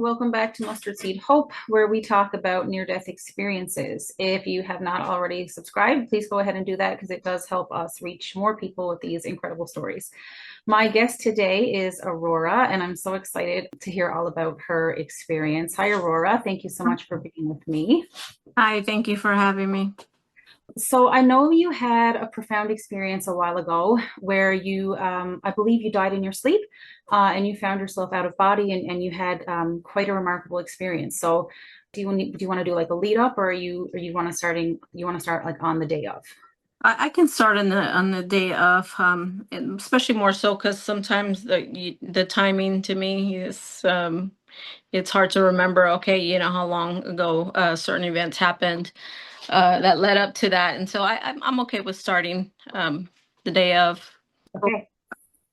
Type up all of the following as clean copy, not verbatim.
Welcome back to Mustard Seed Hope, where we talk about near-death experiences. If you have not already subscribed, please go ahead and do that because it does help us reach more people with these incredible stories. My guest today is Aurora, and I'm so excited to hear all about her experience. Hi, Aurora. Thank you so much for being with me. Hi, thank you for having me. So I know you had a profound experience a while ago where I believe you died in your sleep, and you found yourself out of body and you had quite a remarkable experience. So do you want to do like a lead up, or you want to start like on the day of? I can start on the day of, and especially more so because sometimes the timing to me is it's hard to remember. Okay, you know how long ago certain events happened that led up to that, and so I'm okay with starting the day of. Okay.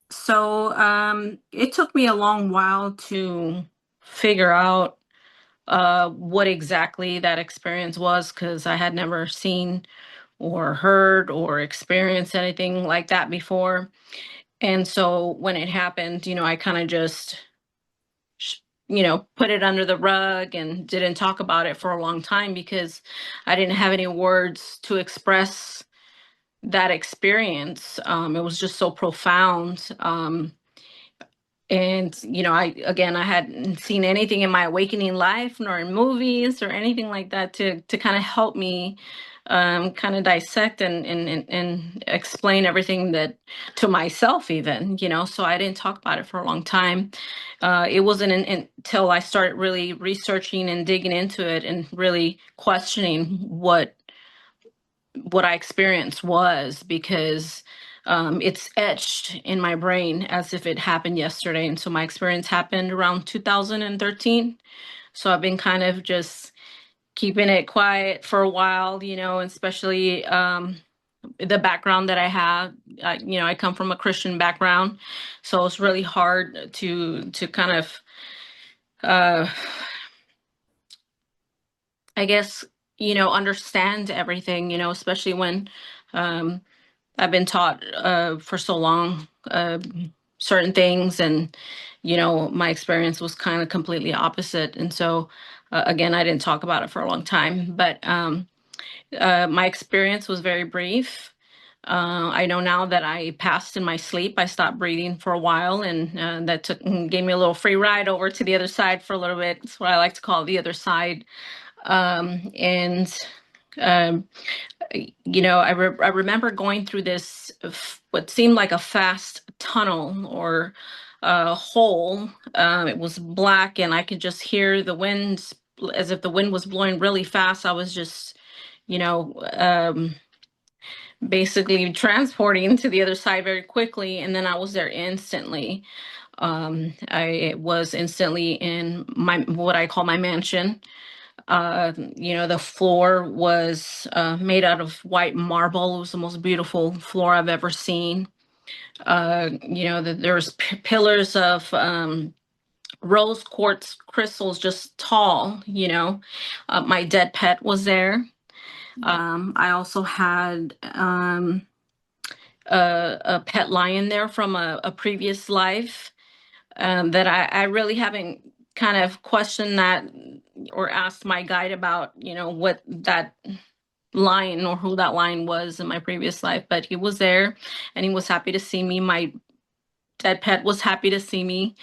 So it took me a long while to figure out what exactly that experience was because I had never seen or heard or experienced anything like that before. And so when it happened, I kind of just, sh- put it under the rug and didn't talk about it for a long time because I didn't have any words to express that experience. It was just so profound. And I hadn't seen anything in my awakening life nor in movies or anything like that to kind of help me kind of dissect and explain everything that to myself even, so I didn't talk about it for a long time. It wasn't until I started really researching and digging into it and really questioning what I experienced was, because it's etched in my brain as if it happened yesterday. And so my experience happened around 2013. So I've been kind of just keeping it quiet for a while, especially the background that I have. I come from a Christian background, so it's really hard to kind of, uh, I guess, understand everything, especially when um, I've been taught for so long certain things, and my experience was kind of completely opposite. And so, again, I didn't talk about it for a long time. But my experience was very brief. I know now that I passed in my sleep. I stopped breathing for a while, and that gave me a little free ride over to the other side for a little bit. It's what I like to call the other side. And um, I remember going through this what seemed like a fast tunnel or hole. It was black, and I could just hear the wind as if the wind was blowing really fast. I was just, you know, um, basically transporting to the other side very quickly, and then I was there instantly. I was instantly in my what I call my mansion. The floor was made out of white marble. It was the most beautiful floor I've ever seen. There was pillars of rose quartz crystals, just tall. My dead pet was there. I also had a pet lion there from a previous life that I really haven't kind of questioned that or asked my guide about, what that lion or who that lion was in my previous life, but he was there and he was happy to see me. My dead pet was happy to see me.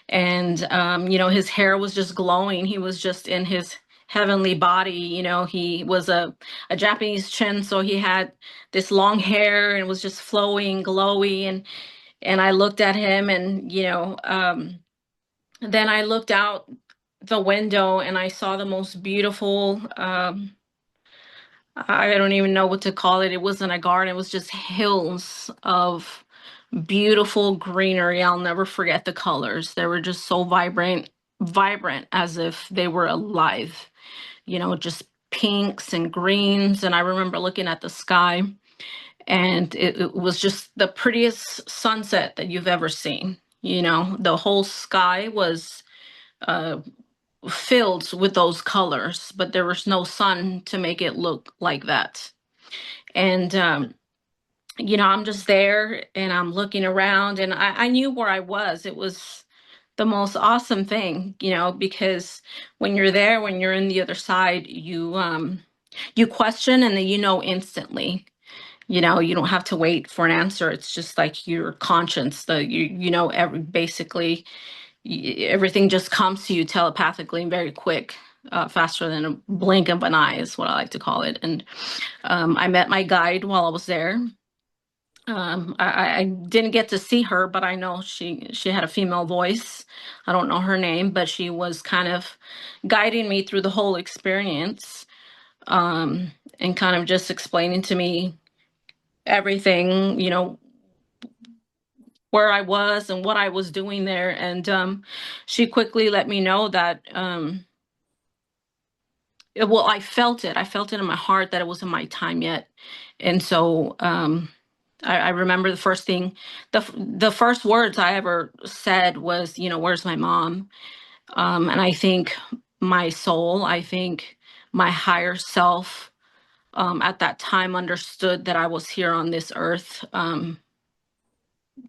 And, his hair was just glowing. He was just in his heavenly body. He was a Japanese chin, so he had this long hair and it was just flowing, glowy. And I looked at him and, then I looked out the window and I saw the most beautiful, I don't even know what to call it. It wasn't a garden, it was just hills of beautiful greenery. I'll never forget the colors. They were just so vibrant as if they were alive, just pinks and greens. And I remember looking at the sky, and it was just the prettiest sunset that you've ever seen. The whole sky was uh, filled with those colors, but there was no sun to make it look like that. And I'm just there and I'm looking around, and I knew where I was. It was the most awesome thing, because when you're there, when you're in the other side, you question, and then instantly. You don't have to wait for an answer. It's just like your conscience, basically everything just comes to you telepathically and very quick, faster than a blink of an eye is what I like to call it. And I met my guide while I was there. I didn't get to see her, but I know she had a female voice. I don't know her name, but she was kind of guiding me through the whole experience, and kind of just explaining to me everything, where I was and what I was doing there. And she quickly let me know that, well, I felt it. I felt it in my heart that it wasn't my time yet. And so I remember the first words I ever said was, where's my mom? And I think my soul, I think my higher self, at that time understood that I was here on this earth,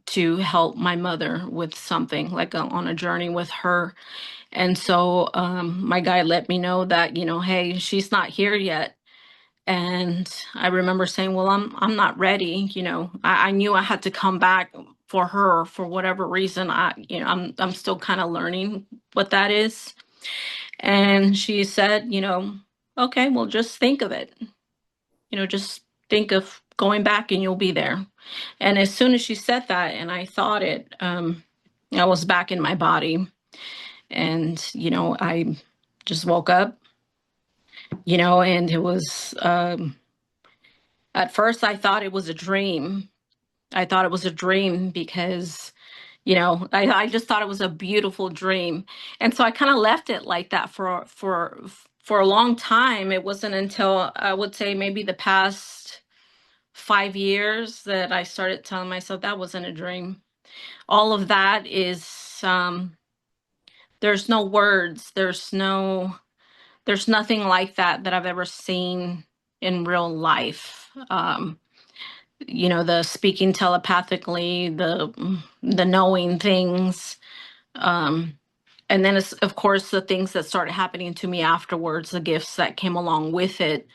to help my mother with something, like on a journey with her. And so my guy let me know that, hey, she's not here yet. And I remember saying, well, I'm not ready. I knew I had to come back for her for whatever reason. I'm still kind of learning what that is. And she said, okay, well, just think of it. Just think of going back and you'll be there. And as soon as she said that and I thought it, I was back in my body. And, I just woke up, and it was, at first I thought it was a dream. I thought it was a dream because, I just thought it was a beautiful dream. And so I kind of left it like that for a long time. It wasn't until I would say maybe the past 5 years that I started telling myself that wasn't a dream. All of that is, there's no words, there's nothing like that I've ever seen in real life. The speaking telepathically, the knowing things, um, and then it's, of course, the things that started happening to me afterwards, the gifts that came along with it,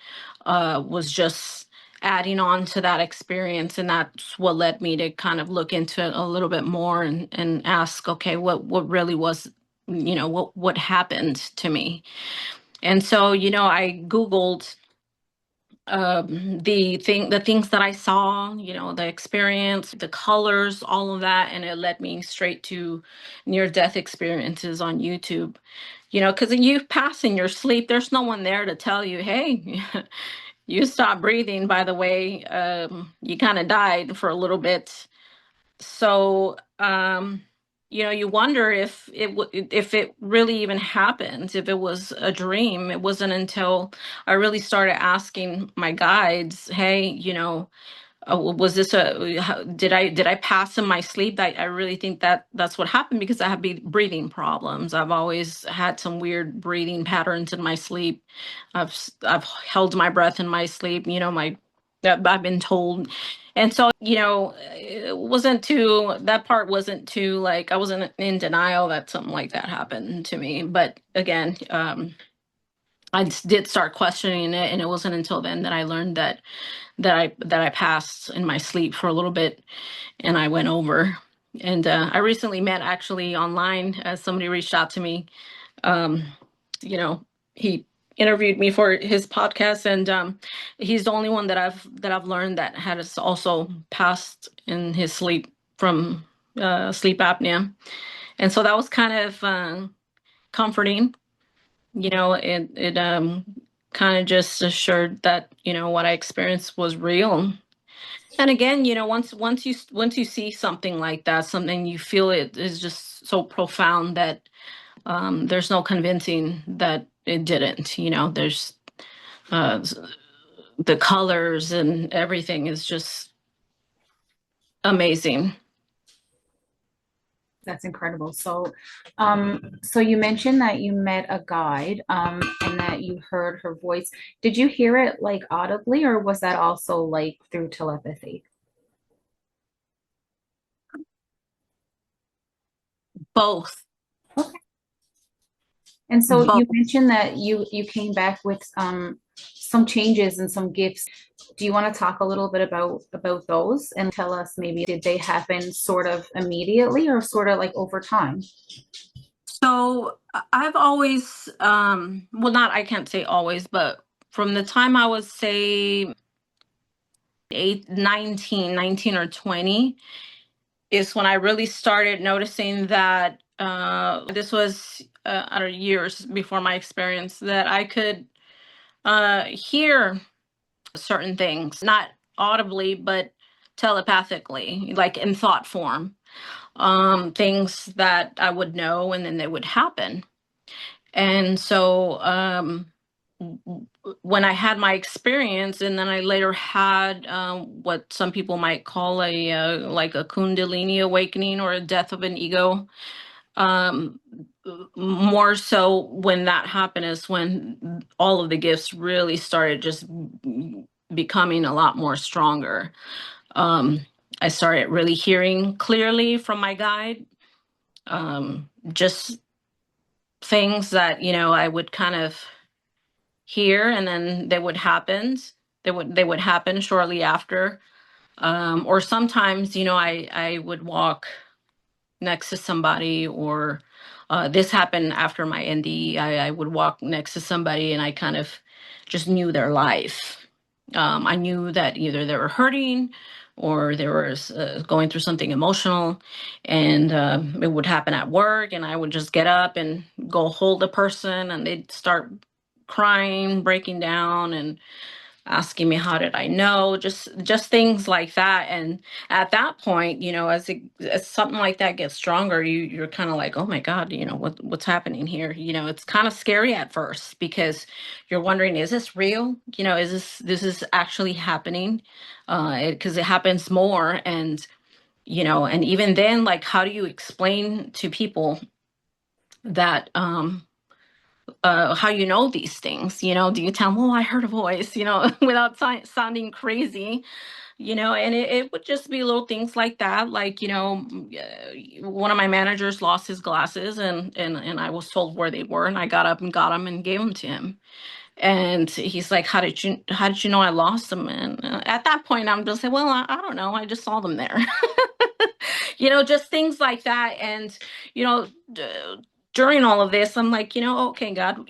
was just adding on to that experience, and that's what led me to kind of look into it a little bit more and ask, okay, what really was, what happened to me. And so, I Googled, the things that I saw, the experience, the colors, all of that, and it led me straight to near death experiences on YouTube. Because you pass in your sleep, there's no one there to tell you, hey, you stopped breathing, by the way, you kind of died for a little bit. So you wonder if it really even happened, if it was a dream. It wasn't until I really started asking my guides, hey, was this did I pass in my sleep? I really think that's what happened, because I have breathing problems. I've always had some weird breathing patterns in my sleep. I've held my breath in my sleep, my I've been told. And so, it wasn't too, that part wasn't too, like, I wasn't in denial that something like that happened to me. But again, I just did start questioning it, and it wasn't until then that I learned that I passed in my sleep for a little bit, and I went over. And I recently met, actually, online, as somebody reached out to me. Um, he interviewed me for his podcast, and he's the only one that I've learned that has also passed in his sleep from sleep apnea. And so that was kind of comforting. It kind of just assured that what I experienced was real. And again, once you see something like that, something you feel it is just so profound that there's no convincing that it didn't. There's uh, the colors and everything is just amazing. That's incredible. So you mentioned that you met a guide, and that you heard her voice. Did you hear it like audibly, or was that also like through telepathy? Both. Okay. And so But you mentioned that you came back with some changes and some gifts. Do you want to talk a little bit about those and tell us maybe did they happen sort of immediately or sort of like over time? so I've always, well, not, I can't say always, but from the time I was, say, 19 or 20, is when I really started noticing that this was I don't know, years before my experience, that I could hear certain things, not audibly, but telepathically, like in thought form, things that I would know and then they would happen. And so when I had my experience, and then I later had what some people might call a like a Kundalini awakening or a death of an ego. Um, More so when that happened is when all of the gifts really started just becoming a lot more stronger. Um, I started really hearing clearly from my guide. Just things that I would kind of hear, and then they would happen. They would happen shortly after. Or sometimes, I would walk next to somebody, or this happened after my ND. I would walk next to somebody and I kind of just knew their life. I knew that either they were hurting or they were going through something emotional, and it would happen at work, and I would just get up and go hold the person, and they'd start crying, breaking down, and asking me how did I know, just things like that. And at that point, as something like that gets stronger, you're kind of like, oh my god, what's happening here. It's kind of scary at first, because you're wondering, is this real? Is this is actually happening? Because it happens more. And and even then, like, how do you explain to people that how you know these things? Do you tell them, oh, I heard a voice, without sounding crazy? And it would just be little things like that. Like, one of my managers lost his glasses, and I was told where they were, and I got up and got them and gave them to him. And he's like, how did you know I lost them? And at that point, I'm just like, well, I don't know, I just saw them there. Just things like that. And you know d- during all of this, I'm like, okay, God,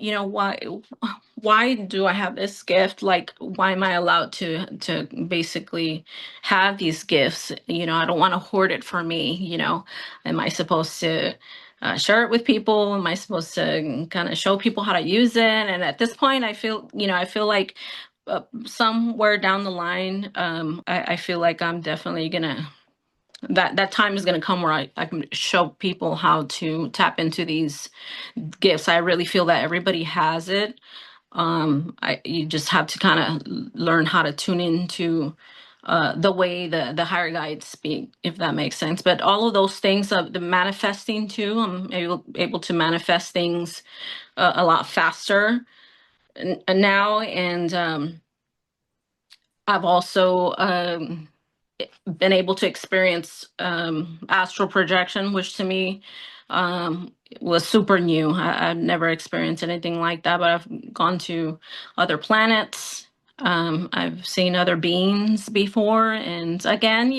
why do I have this gift? Like, why am I allowed to basically have these gifts? I don't want to hoard it for me. Am I supposed to share it with people? Am I supposed to kind of show people how to use it? And at this point, I feel like somewhere down the line, I feel like I'm definitely gonna that time is going to come where I can show people how to tap into these gifts. I really feel that everybody has it. You just have to kind of learn how to tune into the way the higher guides speak, if that makes sense. But all of those things, the manifesting too, I'm able to manifest things a lot faster now. And I've also been able to experience astral projection, which to me was super new. I've never experienced anything like that, but I've gone to other planets. I've seen other beings before. And again,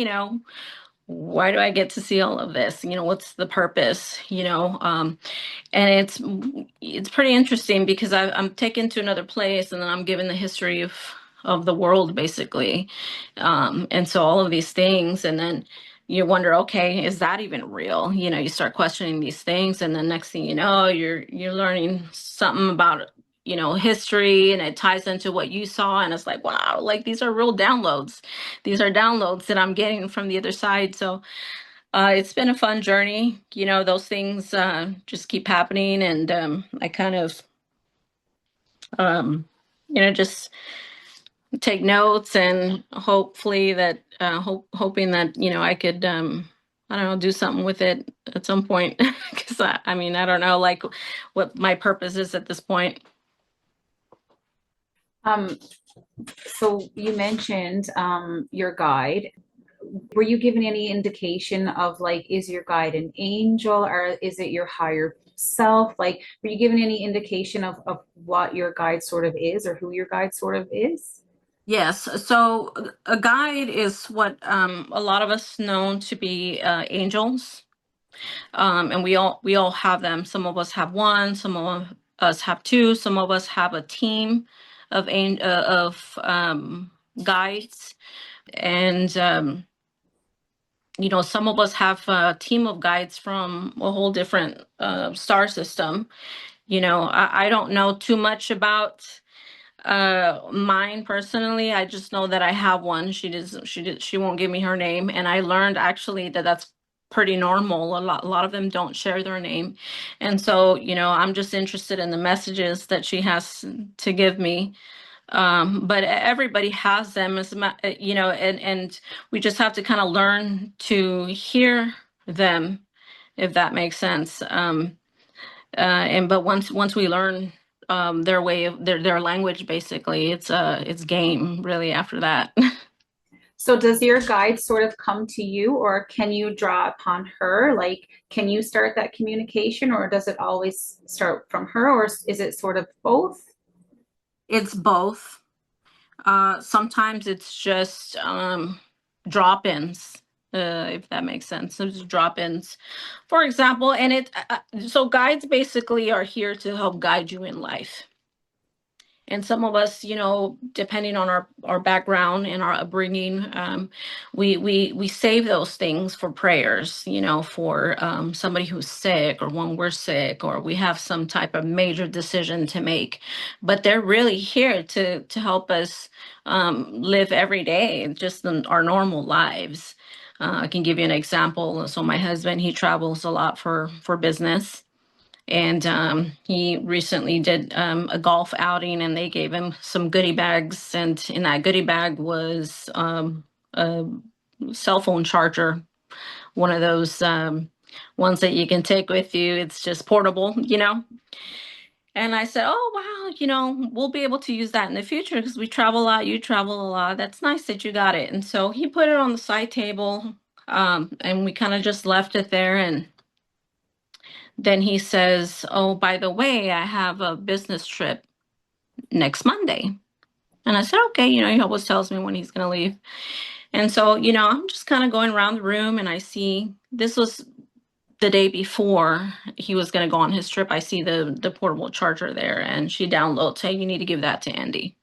why do I get to see all of this? What's the purpose? And it's pretty interesting, because I'm taken to another place, and then I'm given the history of the world, basically. And so all of these things, and then you wonder, okay, is that even real? You start questioning these things, and then next thing you know, you're learning something about history, and it ties into what you saw, and it's like, wow, like, these are real downloads. These are downloads that I'm getting from the other side. So it's been a fun journey. Those things just keep happening, and I kind of, um, just take notes, and hopefully that, hoping that, I could, I don't know, do something with it at some point. Because I mean, I don't know, like, what my purpose is at this point. Um, so you mentioned your guide. Were you given any indication of like, is your guide an angel or is it your higher self? Like, were you given any indication of what your guide sort of is or who your guide sort of is? Yes. So a guide is what a lot of us know to be angels. And we all have them. Some of us have one, some of us have two, some of us have a team of guides, and some of us have a team of guides from a whole different star system. I don't know too much about mine personally. I just know that I have one. She won't give me her name, and I learned actually that that's pretty normal. A lot of them don't share their name. And so, I'm just interested in the messages that she has to give me. But everybody has them, and we just have to kind of learn to hear them, if that makes sense. And but once we learn their way of their language, basically it's game really after that. So does your guide sort of come to you, or can you draw upon her? Like, can you start that communication, or does it always start from her, or is it sort of both? It's both. Sometimes it's just drop-ins, if that makes sense. So it's drop-ins, for example. And so guides basically are here to help guide you in life. And some of us, depending on our background and our upbringing, we save those things for prayers, for somebody who's sick, or when we're sick, or we have some type of major decision to make. But they're really here to help us live every day, just in our normal lives. I can give you an example. So my husband, he travels a lot for business, and he recently did a golf outing, and they gave him some goodie bags. And in that goodie bag was a cell phone charger, one of those ones that you can take with you. It's just portable. And I said, oh, wow, we'll be able to use that in the future because we travel a lot. You travel a lot. That's nice that you got it. And so he put it on the side table, and we kind of just left it there. And then he says, oh, by the way, I have a business trip next Monday. And I said, okay, he always tells me when he's going to leave. And so, I'm just kind of going around the room, and I see this was the day before he was going to go on his trip. I see the portable charger there, and she downloads, hey, you need to give that to Andy.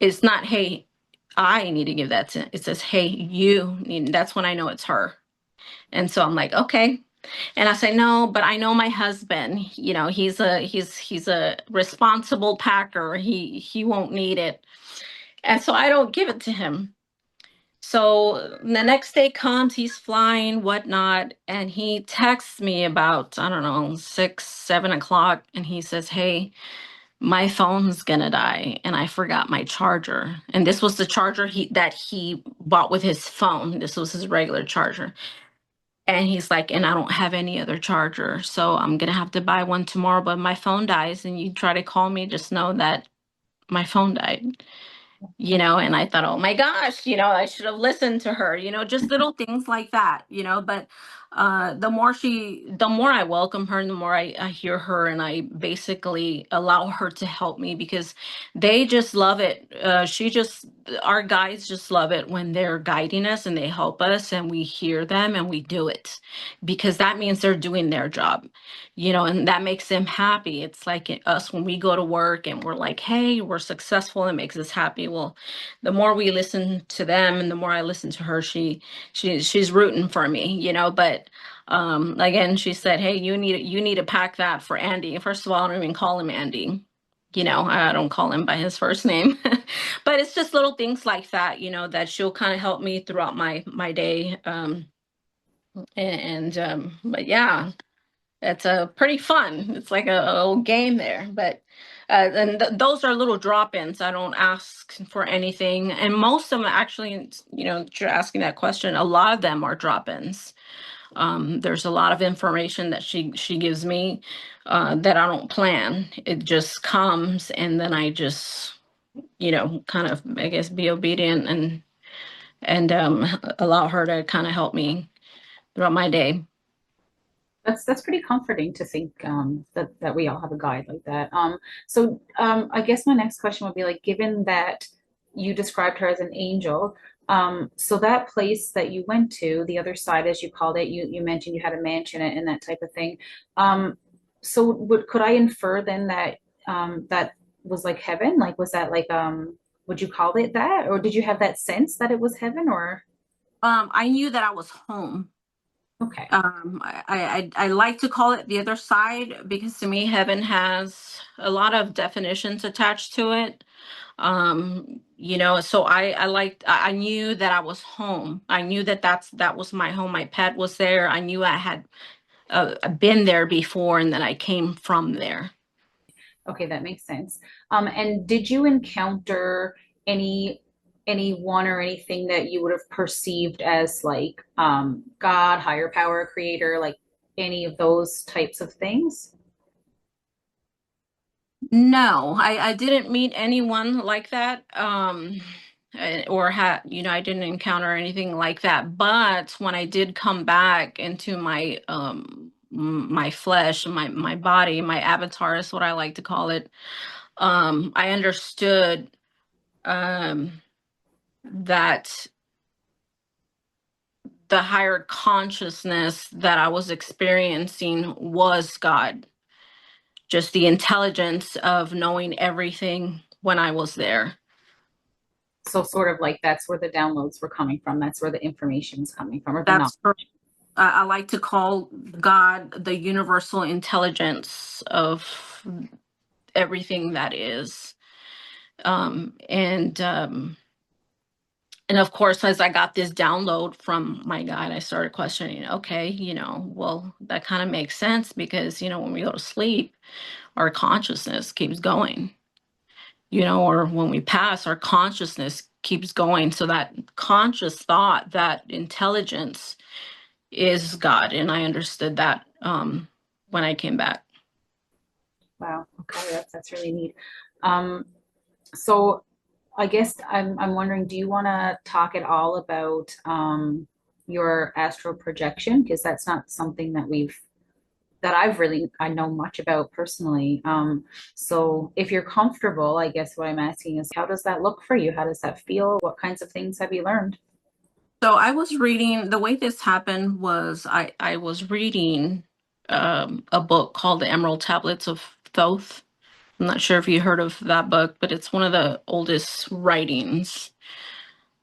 It's not, hey, I need to give that to, it says, hey, you need, that's when I know it's her. And so I'm like, okay. And I say, no, but I know my husband, he's a responsible packer. He won't need it. And so I don't give it to him. So the next day comes, he's flying, whatnot, and he texts me about, I don't know, 6, 7 o'clock, and he says, hey, my phone's gonna die, and I forgot my charger. And this was the charger that he bought with his phone. This was his regular charger. And he's like, and I don't have any other charger, so I'm gonna have to buy one tomorrow. But my phone dies, and you try to call me, just know that my phone died. And I thought, oh my gosh, I should have listened to her, just little things like that. But the more I welcome her, and the more I hear her, and I basically allow her to help me, because they just love it. Our guides just love it when they're guiding us and they help us and we hear them and we do it, because that means they're doing their job, and that makes them happy. It's like us when we go to work and we're like, hey, we're successful, it makes us happy. Well, the more we listen to them and the more I listen to her, she's rooting for me, but again, she said, hey, you need to pack that for Andy. First of all, I don't even call him Andy. I don't call him by his first name. But it's just little things like that, that she'll kind of help me throughout my day. But yeah, it's pretty fun. It's like a little game there. But and those are little drop-ins. I don't ask for anything, and most of them actually, you're asking that question, a lot of them are drop-ins. There's a lot of information that she gives me that I don't plan. It just comes, and then I just, kind of, I guess, be obedient and allow her to kind of help me throughout my day. That's pretty comforting to think that we all have a guide like that. I guess my next question would be like, given that you described her as an angel, so that place that you went to, the other side, as you called it, you mentioned you had a mansion and that type of thing. Could I infer then that that was like heaven? Like, was that like would you call it that, or did you have that sense that it was heaven, or I knew that I was home. okay? I like to call it the other side because to me, heaven has a lot of definitions attached to it. So I knew that I was home. I knew that that was my home. My pet was there. I knew I had been there before and that I came from there. Okay, that makes sense. And did you encounter any anyone or anything that you would have perceived as like God, higher power, creator, like any of those types of things? No, I didn't meet anyone like that. Or had, I didn't encounter anything like that. But when I did come back into my flesh, my body, my avatar is what I like to call it. I understood um that the higher consciousness that I was experiencing was God, just the intelligence of knowing everything when I was there. So sort of like that's where the downloads were coming from. That's where the information's coming from, or the knowledge. That's for, I like to call God the universal intelligence of everything that is. Um, and um, and of course, as I got this download from my guide, I started questioning. Okay, well, that kind of makes sense because when we go to sleep, our consciousness keeps going. Or when we pass, our consciousness keeps going. So that conscious thought, that intelligence is God. And I understood that when I came back. Wow. Okay, that's really neat. Um, so I guess I'm wondering, do you want to talk at all about your astral projection? Because that's not something that I know much about personally. So if you're comfortable, I guess what I'm asking is, how does that look for you? How does that feel? What kinds of things have you learned? So I was reading, the way this happened was I was reading a book called The Emerald Tablets of Thoth. I'm not sure if you heard of that book, but it's one of the oldest writings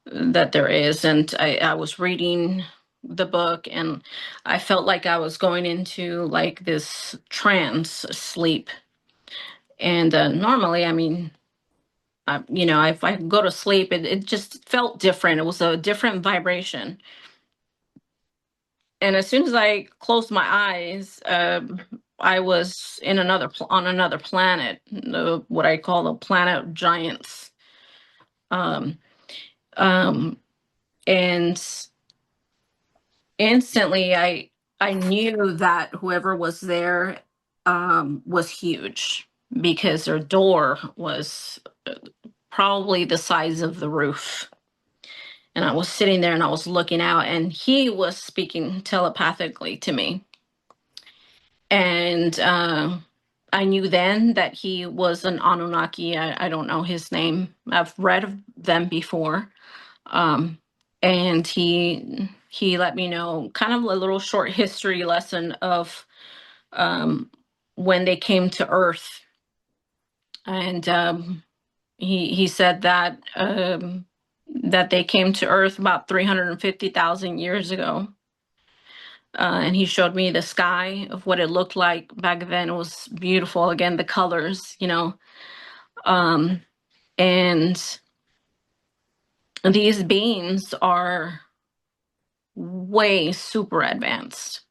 that there is. And I was reading the book and I felt like I was going into like this trance sleep. And normally, I mean, if I go to sleep, it just felt different. It was a different vibration. And as soon as I closed my eyes, I was in on another planet, what I call the planet of giants. Um, um, and instantly, I knew that whoever was there was huge because their door was probably the size of the roof. And I was sitting there and I was looking out, and he was speaking telepathically to me. And I knew then that he was an Anunnaki. I don't know his name. I've read of them before. Um, and he let me know kind of a little short history lesson of um, when they came to Earth. And he said that they came to Earth about 350,000 years ago. And he showed me the sky of what it looked like back then. It was beautiful. Again, the colors. Um, and these beings are way super advanced.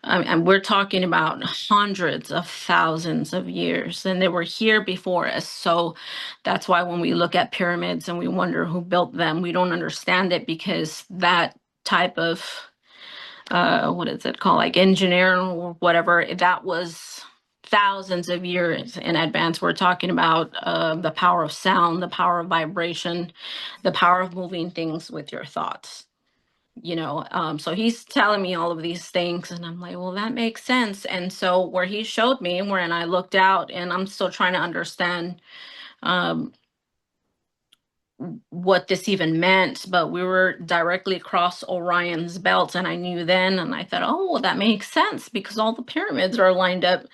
And we're talking about hundreds of thousands of years, and they were here before us. So that's why when we look at pyramids and we wonder who built them, we don't understand it because that type of what is it called, like engineering or whatever, that was thousands of years in advance. We're talking about the power of sound, the power of vibration, the power of moving things with your thoughts. So he's telling me all of these things, and I'm like, well, that makes sense. And so where he showed me, when I looked out, and I'm still trying to understand um, what this even meant, but we were directly across Orion's belt, and I knew then, and I thought, oh, well, that makes sense because all the pyramids are lined up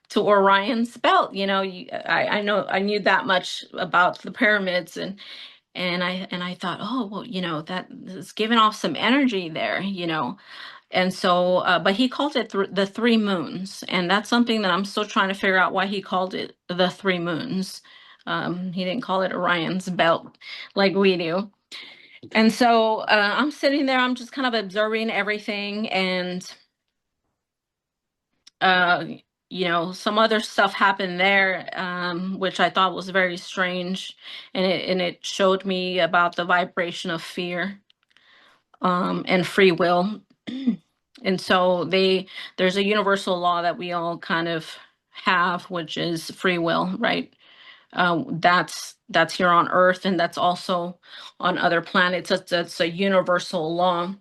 to Orion's belt. I know I knew that much about the pyramids, and I thought, oh, well, that is giving off some energy there. And so, but he called it the three moons, and that's something that I'm still trying to figure out why he called it the three moons. He didn't call it Orion's belt like we do. And so I'm sitting there, I'm just kind of observing everything, and uh, some other stuff happened there, which I thought was very strange, and it showed me about the vibration of fear and free will. And so there's a universal law that we all kind of have, which is free will, right? That's here on Earth, and that's also on other planets. That's a universal law.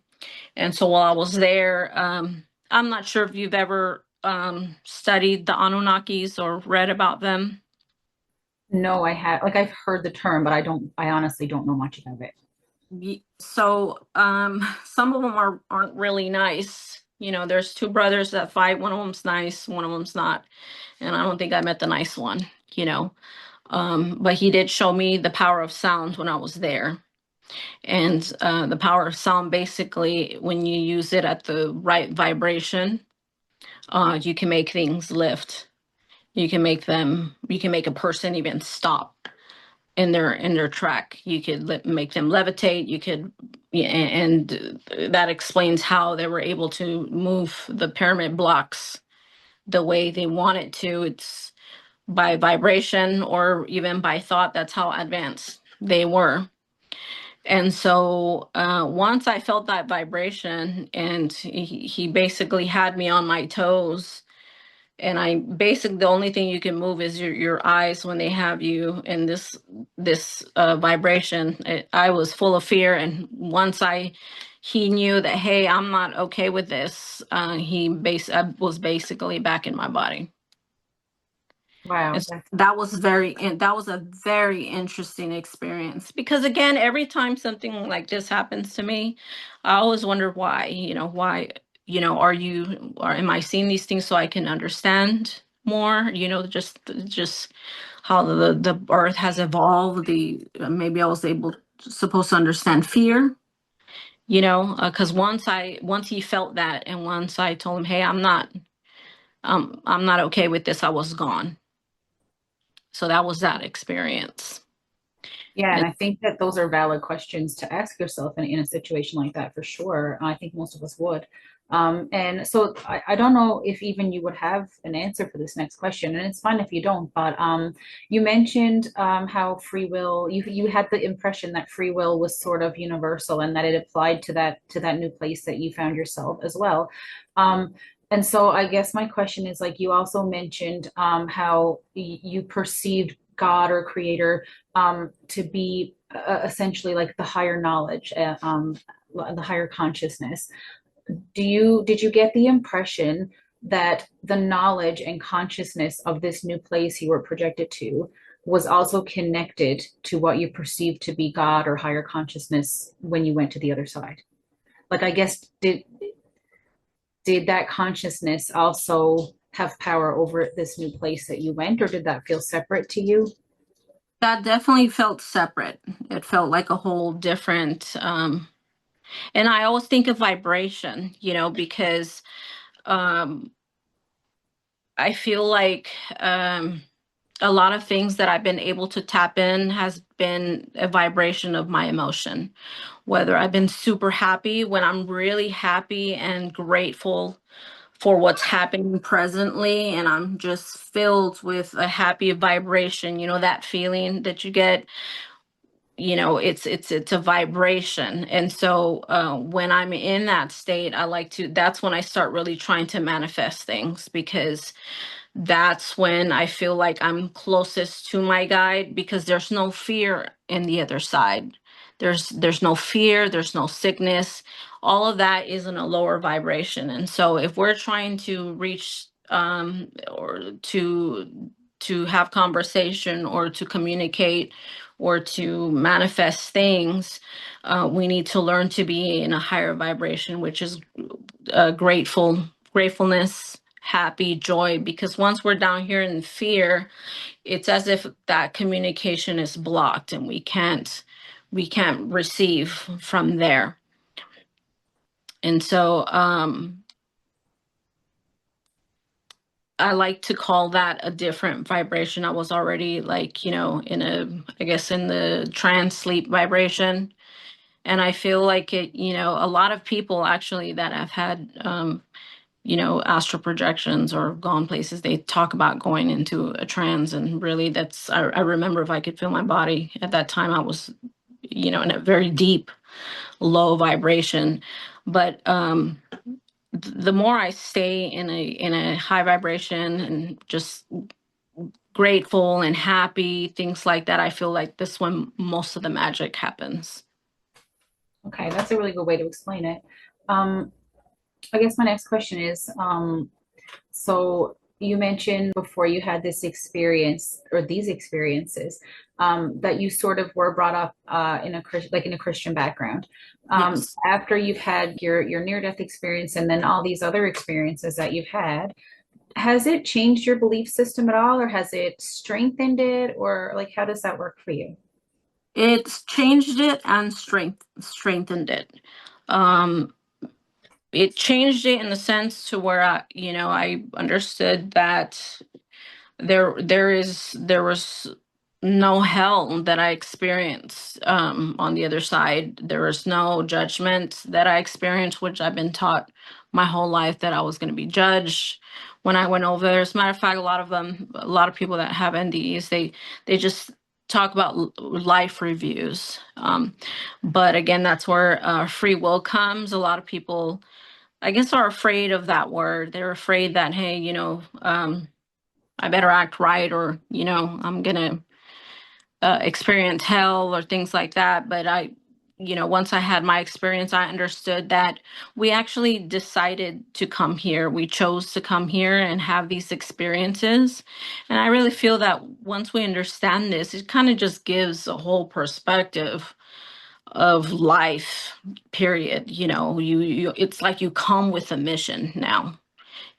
And so while I was there, I'm not sure if you've ever studied the Anunnakis or read about them. No, I have, like, I've heard the term, but I honestly don't know much about it. So some of them aren't really nice. There's two brothers that fight. One of them's nice, one of them's not. And I don't think I met the nice one, you know. But he did show me the power of sound when I was there. And the power of sound, basically, when you use it at the right vibration, you can make things lift. You can make a person even stop in their track. You could make them levitate. You could, yeah, and that explains how they were able to move the pyramid blocks the way they wanted to. It's by vibration or even by thought. That's how advanced they were. And so once I felt that vibration, and he basically had me on my toes, and I basically, the only thing you can move is your eyes when they have you in this vibration. I was full of fear, and once he knew that, hey, I'm not okay with this. I was basically back in my body. Wow, It's, that was a very interesting experience, because again, every time something like this happens to me, I always wonder why. Why, am I seeing these things so I can understand more? Just how the earth has evolved. The Maybe I was supposed to understand fear. Because once he felt that, and once I told him, hey, I'm not okay with this, I was gone. So that was that experience. yeah, and And I think that those are valid questions to ask yourself in a situation like that for sure. I think most of us would. And so I don't know if even you would have an answer for this next question, and it's fine if you don't, but you mentioned how free will, you had the impression that free will was sort of universal and that it applied to that new place that you found yourself as well. Um, and so I guess my question is, like, you also mentioned how you perceived God or creator to be essentially like the higher knowledge, the higher consciousness. Did you get the impression that the knowledge and consciousness of this new place you were projected to was also connected to what you perceived to be God or higher consciousness when you went to the other side? Like, I guess, did that consciousness also have power over this new place that you went, or did that feel separate to you? that definitely felt separate. It felt like a whole different, and I always think of vibration, because um, I feel like a lot of things that I've been able to tap in has been a vibration of my emotion. Whether I've been super happy, when I'm really happy and grateful for what's happening presently, and I'm just filled with a happy vibration, that feeling that you get. It's a vibration. And so when I'm in that state, that's when I start really trying to manifest things, because that's when I feel like I'm closest to my guide, because there's no fear in the other side. There's no fear, there's no sickness. All of that is in a lower vibration. And so if we're trying to reach or to have conversation or to communicate or to manifest things, we need to learn to be in a higher vibration, which is gratefulness, happy, joy. Because once we're down here in fear, it's as if that communication is blocked and we can't receive from there. And so I like to call that a different vibration. I was already like, in I guess in the trance sleep vibration. And I feel like a lot of people actually that have had, astral projections or gone places, they talk about going into a trance. And really I remember if I could feel my body at that time, I was, in a very deep, low vibration. But the more I stay in a high vibration and just grateful and happy, things like that, I feel like this when most of the magic happens. Okay, that's a really good way to explain it. Um, I guess my next question is, so you mentioned before you had this experience or these experiences, that you sort of were brought up in a like in a Christian background. Yes. After you've had your near-death experience and then all these other experiences that you've had, has it changed your belief system at all, or has it strengthened it, or like how does that work for you? It's changed it and strengthened it. Um, it changed it in the sense to where I understood that there was no hell that I experienced on the other side. There was no judgment that I experienced, which I've been taught my whole life that I was going to be judged when I went over there. As a matter of fact, a lot of people that have NDEs, they just talk about life reviews. But again, that's where free will comes. A lot of people, I guess, are afraid of that word. They're afraid that, hey, I better act right, or I'm gonna experience hell or things like that. But once I had my experience, I understood that we actually decided to come here. We chose to come here and have these experiences. And I really feel that once we understand this, it kind of just gives a whole perspective of life, period. It's like you come with a mission now.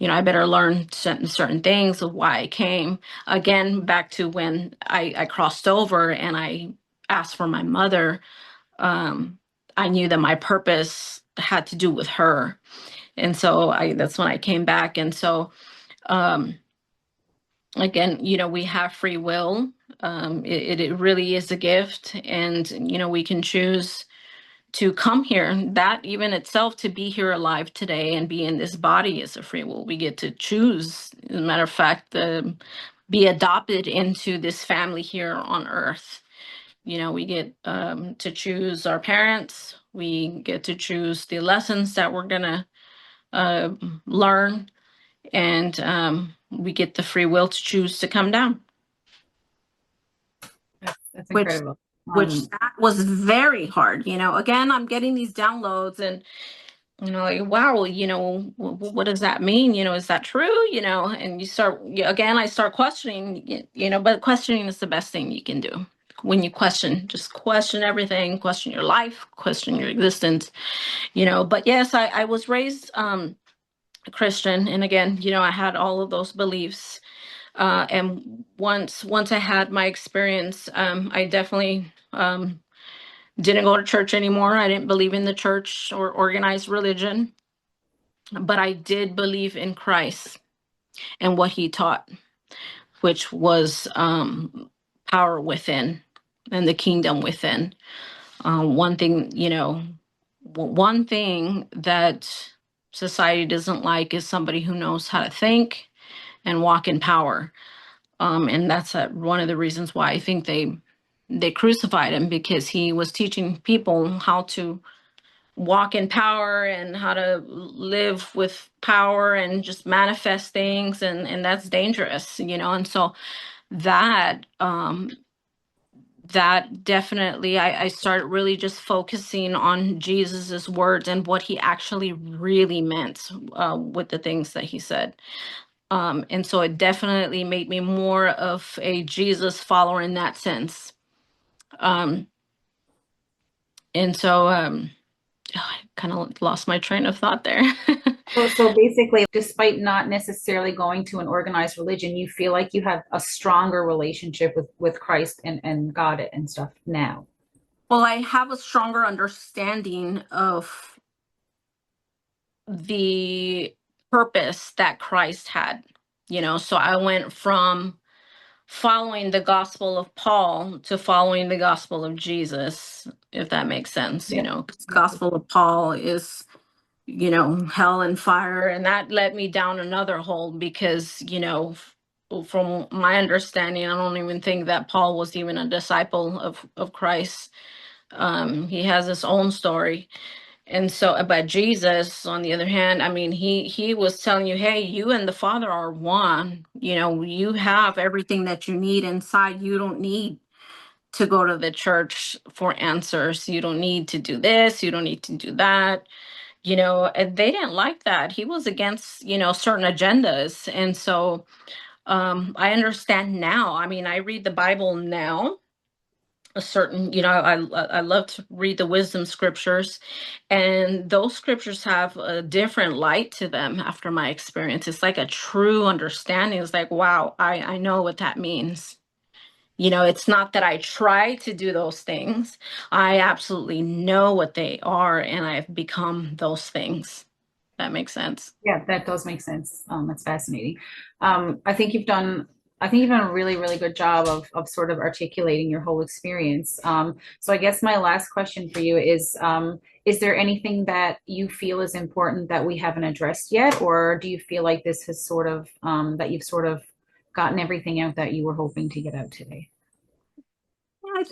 I better learn certain things of why I came. Again, back to when I crossed over and I asked for my mother, um, I knew that my purpose had to do with her. And so that's when I came back. And so, um, again, we have free will. It really is a gift. And, we can choose to come here. That even itself, to be here alive today and be in this body, is a free will. We get to choose, as a matter of fact, be adopted into this family here on earth. We get to choose our parents. We get to choose the lessons that we're gonna uh, learn, and we get the free will to choose to come down, That's which incredible. that was very hard. Again, I'm getting these downloads, and like, wow, what does that mean? Is that true? And again, I start questioning, but questioning is the best thing you can do. When you question, just question everything, question your life, question your existence, but yes, I was raised a Christian. And again, I had all of those beliefs. And once I had my experience, I definitely didn't go to church anymore. I didn't believe in the church or organized religion, but I did believe in Christ and what he taught, which was power within and the kingdom within. One thing, one thing that society doesn't like is somebody who knows how to think and walk in power. And that's one of the reasons why I think they crucified him, because he was teaching people how to walk in power and how to live with power and just manifest things, and that's dangerous. And so that that definitely, I started really just focusing on Jesus's words and what he actually really meant with the things that he said. And so it definitely made me more of a Jesus follower in that sense. Um, and so I kind of lost my train of thought there. So basically, despite not necessarily going to an organized religion, you feel like you have a stronger relationship with Christ and God and stuff now. Well, I have a stronger understanding of the purpose that Christ had, so I went from following the gospel of Paul to following the gospel of Jesus, if that makes sense. Yeah. 'Cause the gospel of Paul is, hell and fire, and that led me down another hole because, from my understanding, I don't even think that Paul was even a disciple of Christ. He has his own story. And so, but Jesus, on the other hand, I mean, he was telling you, hey, you and the Father are one. You have everything that you need inside. You don't need to go to the church for answers. You don't need to do this. You don't need to do that. And they didn't like that. He was against, certain agendas. And so I understand now. I mean, I read the Bible now. A certain, I love to read the wisdom scriptures, and those scriptures have a different light to them after my experience. It's like a true understanding. It's like, wow, I know what that means. It's not that I try to do those things. I absolutely know what they are, and I've become those things. That makes sense. Yeah, that does make sense. That's fascinating. I think you've done a really, really good job of sort of articulating your whole experience. So I guess my last question for you is there anything that you feel is important that we haven't addressed yet, or do you feel like this has sort of that you've sort of gotten everything out that you were hoping to get out today?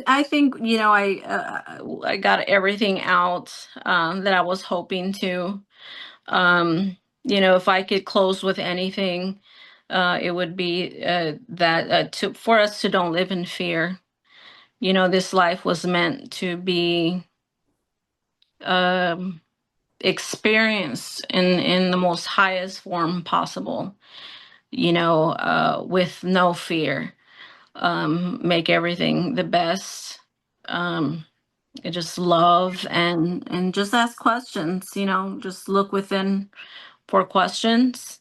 I think, I got everything out that I was hoping to. If I could close with anything, it would be that to for us to don't live in fear. This life was meant to be um, experienced in the most highest form possible. With no fear. Make everything the best. Um, just love and just ask questions. Just look within for questions.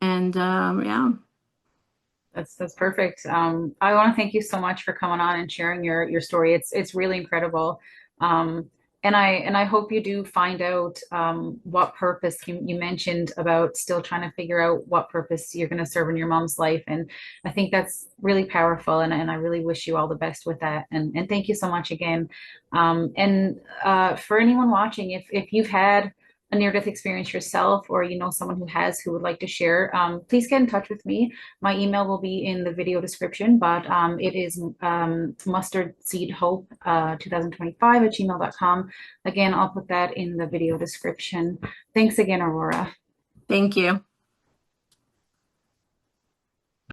And yeah. That's perfect. I want to thank you so much for coming on and sharing your story. It's really incredible. Um, and I hope you do find out what purpose you mentioned about still trying to figure out what purpose you're going to serve in your mom's life. And I think that's really powerful. And I really wish you all the best with that. And thank you so much again. And for anyone watching, if you've had a near-death experience yourself, or you know someone who has who would like to share, please get in touch with me. My email will be in the video description, but it is mustardseedhope 2025 at gmail.com. Again, I'll put that in the video description. Thanks again, Aurora. Thank you.